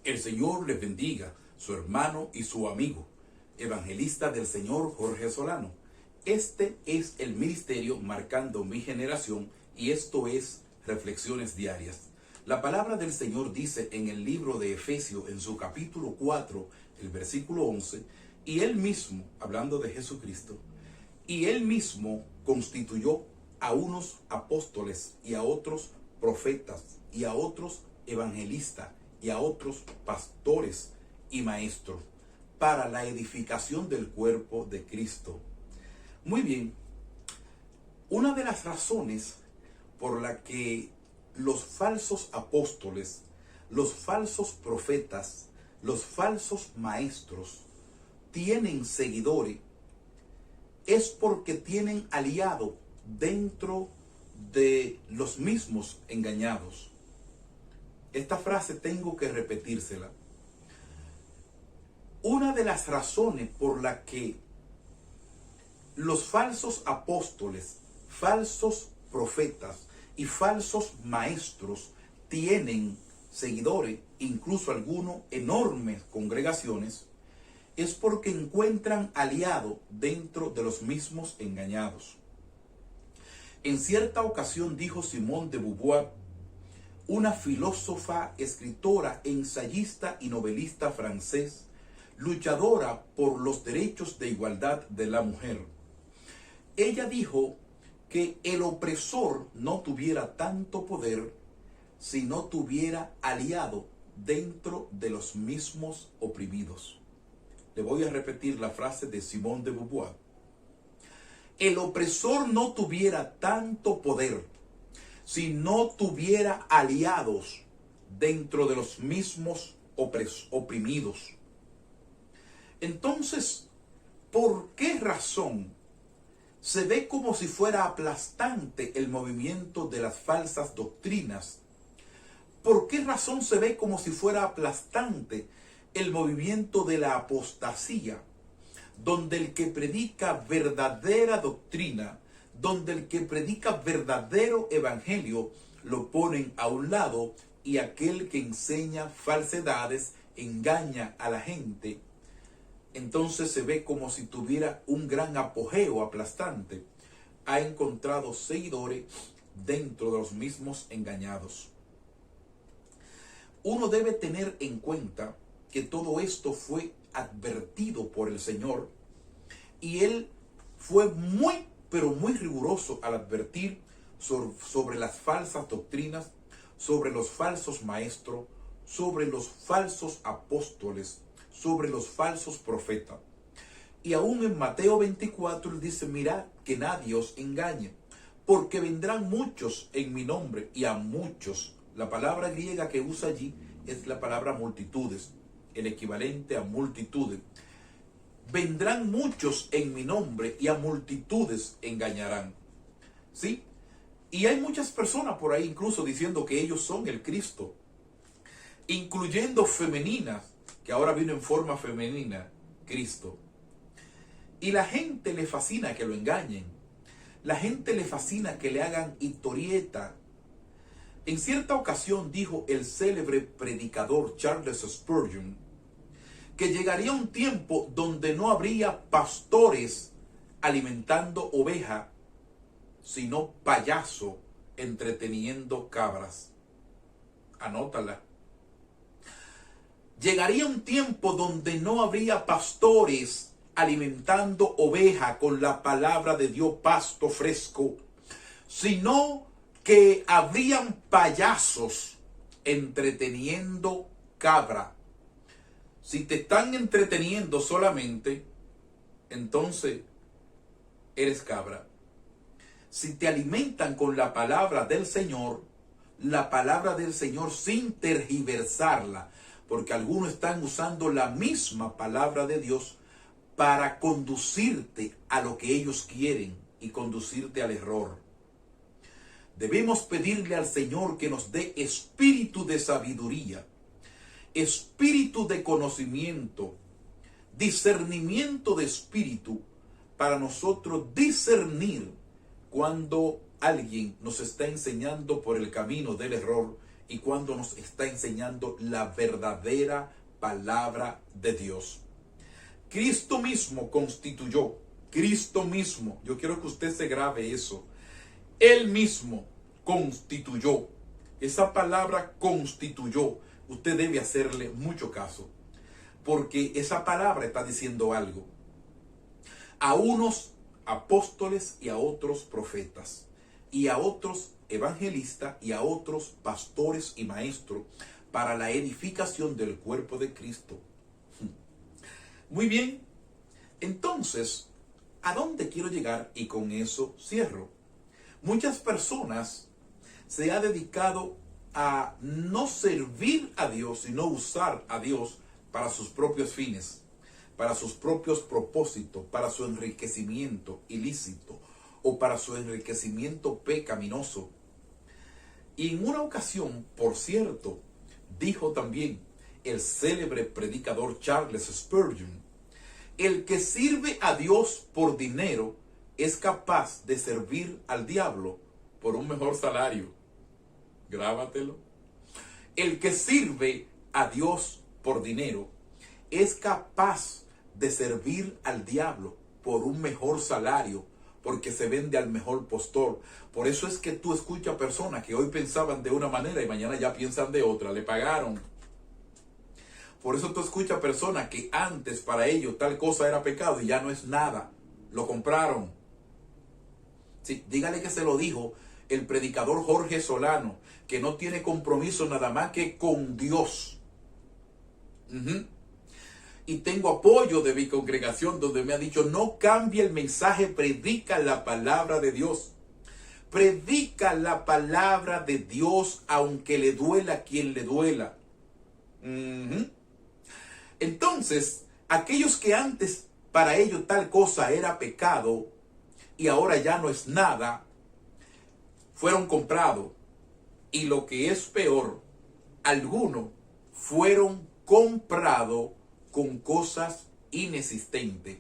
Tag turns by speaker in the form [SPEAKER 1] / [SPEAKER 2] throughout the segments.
[SPEAKER 1] El Señor les bendiga, su hermano y su amigo, evangelista del Señor Jorge Solano. Este es el ministerio Marcando mi Generación y esto es Reflexiones Diarias. La palabra del Señor dice en el libro de Efesios, en su capítulo 4, el versículo 11, y Él mismo, hablando de Jesucristo, y Él mismo constituyó a unos apóstoles y a otros profetas y a otros evangelistas y a otros pastores y maestros para la edificación del cuerpo de Cristo. Muy bien, una de las razones por la que los falsos apóstoles, los falsos profetas, los falsos maestros tienen seguidores es porque tienen aliado dentro de los mismos engañados. Esta frase tengo que repetírsela. Una de las razones por la que los falsos apóstoles, falsos profetas y falsos maestros tienen seguidores, incluso algunos enormes congregaciones, es porque encuentran aliado dentro de los mismos engañados. En cierta ocasión dijo Simone de Beauvoir, una filósofa, escritora, ensayista y novelista francés, luchadora por los derechos de igualdad de la mujer. Ella dijo que el opresor no tuviera tanto poder si no tuviera aliado dentro de los mismos oprimidos. Le voy a repetir la frase de Simone de Beauvoir. El opresor no tuviera tanto poder si no tuviera aliados dentro de los mismos oprimidos. Entonces, ¿por qué razón se ve como si fuera aplastante el movimiento de las falsas doctrinas? ¿Por qué razón se ve como si fuera aplastante el movimiento de la apostasía, donde el que predica verdadera doctrina, donde el que predica verdadero evangelio lo ponen a un lado y aquel que enseña falsedades engaña a la gente? Entonces se ve como si tuviera un gran apogeo aplastante. Ha encontrado seguidores dentro de los mismos engañados. Uno debe tener en cuenta que todo esto fue advertido por el Señor y Él fue muy, pero muy riguroso al advertir sobre las falsas doctrinas, sobre los falsos maestros, sobre los falsos apóstoles, sobre los falsos profetas. Y aún en Mateo 24 Él dice, mirad que nadie os engañe, porque vendrán muchos en mi nombre, y a muchos. La palabra griega que usa allí es la palabra multitudes, el equivalente a multitudes. Vendrán muchos en mi nombre y a multitudes engañarán. ¿Sí? Y hay muchas personas por ahí incluso diciendo que ellos son el Cristo, incluyendo femeninas, que ahora vino en forma femenina, Cristo. Y la gente le fascina que lo engañen. La gente le fascina que le hagan historieta. En cierta ocasión dijo el célebre predicador Charles Spurgeon que llegaría un tiempo donde no habría pastores alimentando ovejas, sino payaso entreteniendo cabras. Anótala. Llegaría un tiempo donde no habría pastores alimentando oveja con la palabra de Dios, pasto fresco, sino que habrían payasos entreteniendo cabra. Si te están entreteniendo solamente, entonces eres cabra. Si te alimentan con la palabra del Señor sin tergiversarla, porque algunos están usando la misma palabra de Dios para conducirte a lo que ellos quieren y conducirte al error. Debemos pedirle al Señor que nos dé espíritu de sabiduría, espíritu de conocimiento, discernimiento de espíritu, para nosotros discernir cuando alguien nos está enseñando por el camino del error y cuando nos está enseñando la verdadera palabra de Dios. Cristo mismo constituyó, Cristo mismo, yo quiero que usted se grabe eso, Él mismo constituyó. Esa palabra constituyó, usted debe hacerle mucho caso, porque esa palabra está diciendo algo. A unos apóstoles y a otros profetas, y a otros evangelistas y a otros pastores y maestros, para la edificación del cuerpo de Cristo. Muy bien, entonces, ¿a dónde quiero llegar? Y con eso cierro. Muchas personas se han dedicado a no servir a Dios, sino usar a Dios para sus propios fines, para sus propios propósitos, para su enriquecimiento ilícito o para su enriquecimiento pecaminoso. Y en una ocasión, por cierto, dijo también el célebre predicador Charles Spurgeon: el que sirve a Dios por dinero es capaz de servir al diablo por un mejor salario. Grábatelo. El que sirve a Dios por dinero es capaz de servir al diablo por un mejor salario, porque se vende al mejor postor. Por eso es que tú escuchas personas que hoy pensaban de una manera y mañana ya piensan de otra. Le pagaron. Por eso tú escuchas personas que antes para ellos tal cosa era pecado y ya no es nada. Lo compraron. Sí, dígale que se lo dijo el predicador Jorge Solano, que no tiene compromiso nada más que con Dios. Y tengo apoyo de mi congregación donde me ha dicho: no cambie el mensaje, predica la palabra de Dios. Predica la palabra de Dios aunque le duela a quien le duela. Entonces, aquellos que antes para ellos tal cosa era pecado y ahora ya no es nada, fueron comprados. Y lo que es peor, algunos fueron comprados con cosas inexistentes.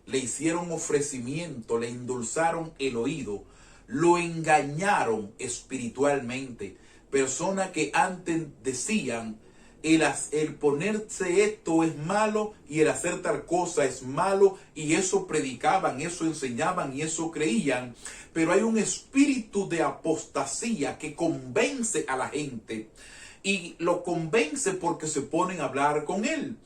[SPEAKER 1] Le hicieron ofrecimiento, le endulzaron el oído, lo engañaron espiritualmente. Personas que antes decían: el ponerse esto es malo y el hacer tal cosa es malo, y eso predicaban, eso enseñaban y eso creían. Pero hay un espíritu de apostasía que convence a la gente, y lo convence porque se ponen a hablar con él.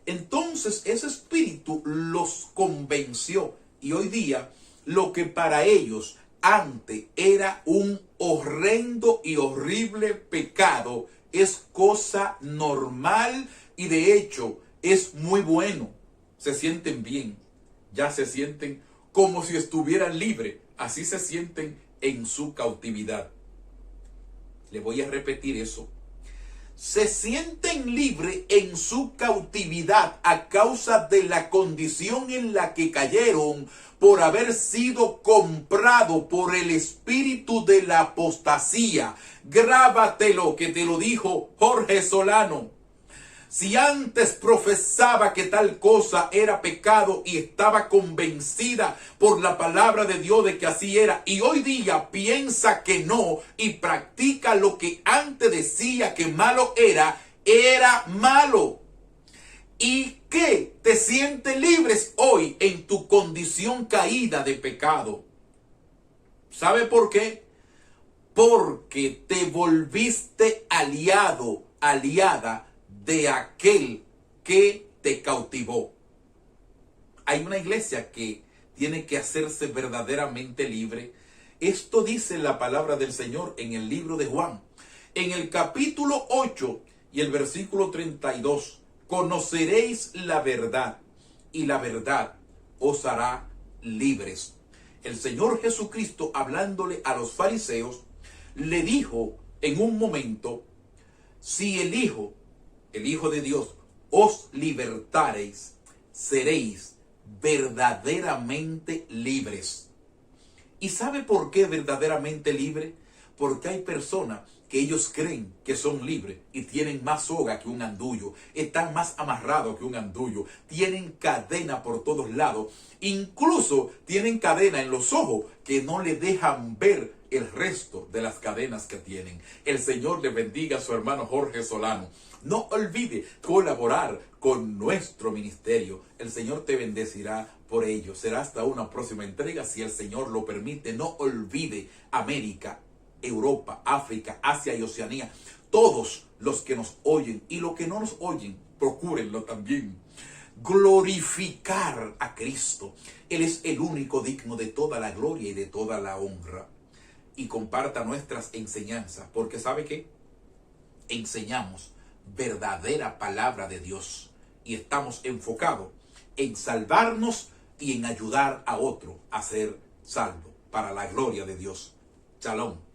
[SPEAKER 1] Entonces ese espíritu los convenció, y hoy día lo que para ellos antes era un horrendo y horrible pecado es cosa normal, y de hecho es muy bueno. Se sienten bien, ya se sienten como si estuvieran libres, así se sienten en su cautividad. Le voy a repetir eso. Se sienten libres en su cautividad a causa de la condición en la que cayeron por haber sido comprado por el espíritu de la apostasía. Grábatelo, que te lo dijo Jorge Solano. Si antes profesaba que tal cosa era pecado y estaba convencida por la palabra de Dios de que así era, y hoy día piensa que no y practica lo que antes decía que malo era, era malo. ¿Y qué te sientes libres hoy en tu condición caída de pecado? ¿Sabe por qué? Porque te volviste aliado, aliada de aquel que te cautivó. Hay una iglesia que tiene que hacerse verdaderamente libre. Esto dice la palabra del Señor en el libro de Juan, en el capítulo 8 y el versículo 32. Conoceréis la verdad, y la verdad os hará libres. El Señor Jesucristo, hablándole a los fariseos, le dijo en un momento: si el Hijo de Dios os libertareis, seréis verdaderamente libres. ¿Y sabe por qué verdaderamente libre? Porque hay personas que ellos creen que son libres y tienen más soga que un andullo, están más amarrados que un andullo, tienen cadena por todos lados, incluso tienen cadena en los ojos que no le dejan ver el resto de las cadenas que tienen. El Señor le bendiga a su hermano Jorge Solano. No olvide colaborar con nuestro ministerio. El Señor te bendecirá por ello. Será hasta una próxima entrega, si el Señor lo permite. No olvide América, Europa, África, Asia y Oceanía. Todos los que nos oyen y los que no nos oyen, procúrenlo también. Glorificar a Cristo. Él es el único digno de toda la gloria y de toda la honra. Y comparta nuestras enseñanzas, porque ¿sabe qué? Enseñamos verdadera palabra de Dios y estamos enfocados en salvarnos y en ayudar a otro a ser salvo para la gloria de Dios. Shalom.